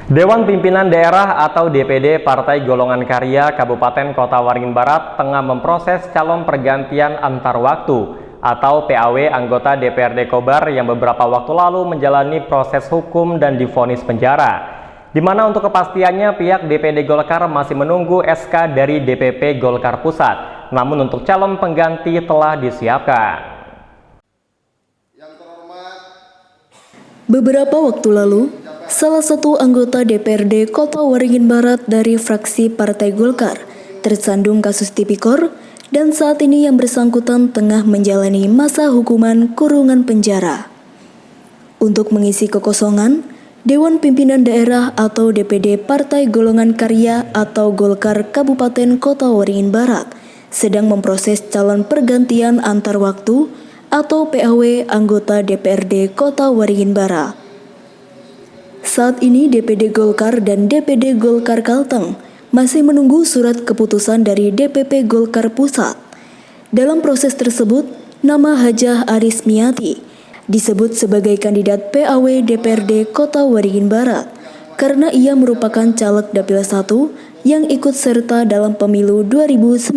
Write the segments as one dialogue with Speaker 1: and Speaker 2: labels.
Speaker 1: Dewan Pimpinan Daerah atau DPD Partai Golongan Karya Kabupaten Kota Waringin Barat tengah memproses calon pergantian antar waktu atau PAW anggota DPRD Kobar yang beberapa waktu lalu menjalani proses hukum dan divonis penjara. Di mana untuk kepastiannya pihak DPD Golkar masih menunggu SK dari DPP Golkar Pusat. Namun untuk calon pengganti telah disiapkan.
Speaker 2: Beberapa waktu lalu, salah satu anggota DPRD Kota Waringin Barat dari fraksi Partai Golkar tersandung kasus tipikor dan saat ini yang bersangkutan tengah menjalani masa hukuman kurungan penjara. Untuk mengisi kekosongan, Dewan Pimpinan Daerah atau DPD Partai Golongan Karya atau Golkar Kabupaten Kota Waringin Barat sedang memproses calon pergantian antar waktu atau PAW anggota DPRD Kota Waringin Barat. Saat ini DPD Golkar dan DPD Golkar Kalteng masih menunggu surat keputusan dari DPP Golkar Pusat. Dalam proses tersebut, nama Hajah Arismiati disebut sebagai kandidat PAW DPRD Kota Waringin Barat karena ia merupakan caleg Dapil 1 yang ikut serta dalam pemilu 2019.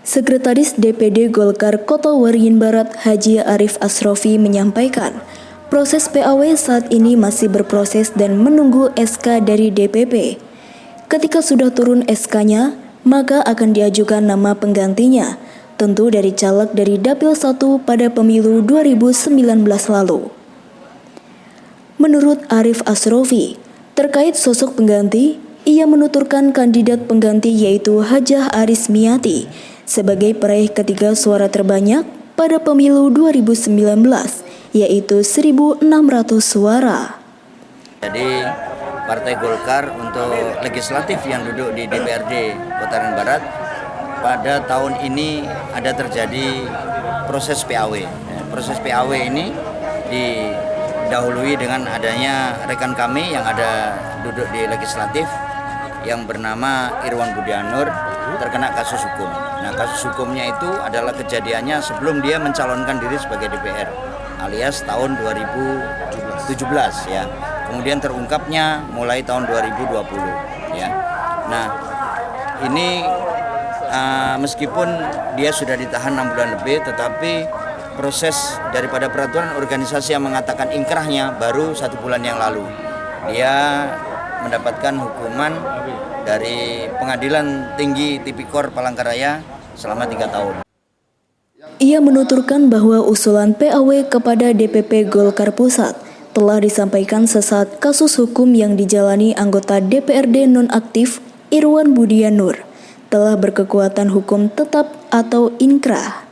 Speaker 2: Sekretaris DPD Golkar Kota Waringin Barat Haji Arif Asrofi menyampaikan, proses PAW saat ini masih berproses dan menunggu SK dari DPP. Ketika sudah turun SK-nya, maka akan diajukan nama penggantinya, tentu dari caleg dari Dapil 1 pada pemilu 2019 lalu. Menurut Arif Asrofi, terkait sosok pengganti, ia menuturkan kandidat pengganti yaitu Hajah Arismiati sebagai peraih ketiga suara terbanyak pada pemilu 2019, yaitu 1.600 suara.
Speaker 3: Jadi Partai Golkar untuk legislatif yang duduk di DPRD Kota Waringin Barat pada tahun ini ada terjadi proses PAW. Proses PAW ini didahului dengan adanya rekan kami yang ada duduk di legislatif yang bernama Irwan Budianur terkena kasus hukum. Nah, kasus hukumnya itu adalah kejadiannya sebelum dia mencalonkan diri sebagai DPR alias tahun 2017 ya. Kemudian terungkapnya mulai tahun 2020 ya. Nah, ini meskipun dia sudah ditahan 6 bulan lebih, tetapi proses daripada peraturan organisasi yang mengatakan ingkrahnya baru 1 bulan yang lalu. Dia mendapatkan hukuman dari Pengadilan Tinggi Tipikor Palangkaraya selama 3 tahun.
Speaker 2: Ia menuturkan bahwa usulan PAW kepada DPP Golkar Pusat telah disampaikan sesaat kasus hukum yang dijalani anggota DPRD nonaktif Irwan Budianur telah berkekuatan hukum tetap atau inkrah.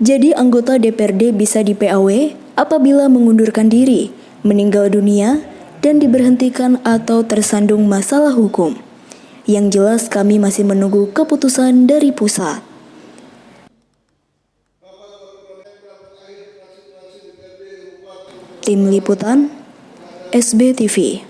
Speaker 2: Jadi anggota DPRD bisa di PAW apabila mengundurkan diri, meninggal dunia, dan diberhentikan atau tersandung masalah hukum. Yang jelas kami masih menunggu keputusan dari pusat. Tim Liputan SBTV.